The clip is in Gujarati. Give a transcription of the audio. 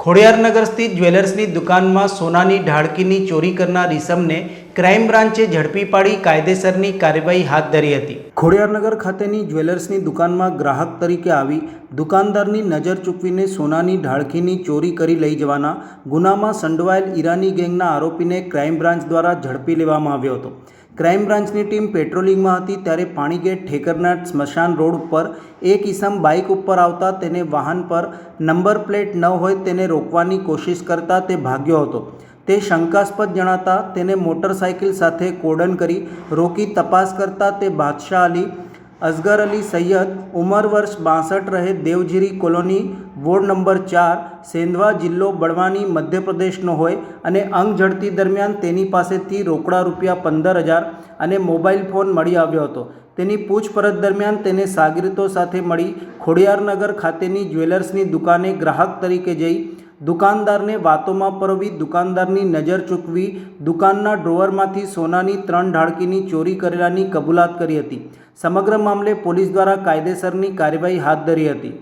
ખોડિયારનગર સ્થિત જ્વેલર્સની દુકાનમાં સોનાની ઢાળકીની ચોરી કરનાર ઈસમને ક્રાઇમ બ્રાન્ચે ઝડપી પાડી કાયદેસરની કાર્યવાહી હાથ ધરી હતી। ખોડિયારનગર ખાતેની જ્વેલર્સની દુકાનમાં ગ્રાહક તરીકે આવી દુકાનદારની નજર ચૂકવીને સોનાની ઢાળકીની ચોરી કરી લઈ જવાના ગુનામાં સંડોવાયેલ ઈરાની ગેંગના આરોપીને ક્રાઇમ બ્રાન્ચ દ્વારા ઝડપી લેવામાં આવ્યો હતો। ક્રાઇમ બ્રાન્ચની ટીમ પેટ્રોલિંગમાં હતી ત્યારે પાણીગેટ ઠેકરનાથ સ્મશાન રોડ ઉપર એક ઈસમ બાઇક ઉપર આવતા તેને વાહન પર નંબર પ્લેટ ન હોય તેને રોકવાની કોશિશ કરતા તે ભાગ્યો હતો। તે શંકાસ્પદ જણાતા તેને મોટરસાઇકલ સાથે કોર્ડન કરી રોકી તપાસ કરતા તે બાદશાહ અલી અસગર અલી સૈયદ ઉંમર વર્ષ 62 રહે દેવજીરી કોલોની વોર્ડ નંબર 4 સેંધવા જિલ્લો બળવાની મધ્યપ્રદેશનો હોય અને અંગ ઝડતી દરમિયાન તેની પાસેથી રોકડા રૂપિયા 15,000 અને મોબાઈલ ફોન મળી આવ્યો હતો। તેની પૂછપરછ દરમિયાન તેને સાગરીતો સાથે મળી ખોડિયારનગર ખાતેની જ્વેલર્સની દુકાને ગ્રાહક તરીકે જઈ દુકાનદારને વાતોમાં પરોવી દુકાનદારની નજર ચૂકવી દુકાનના ડ્રોવરમાંથી સોનાની 3 ઢાળકીની ચોરી કરેલાની કબૂલાત કરી હતી। સમગ્ર મામલે પોલીસ દ્વારા કાયદેસરની કાર્યવાહી હાથ ધરી હતી।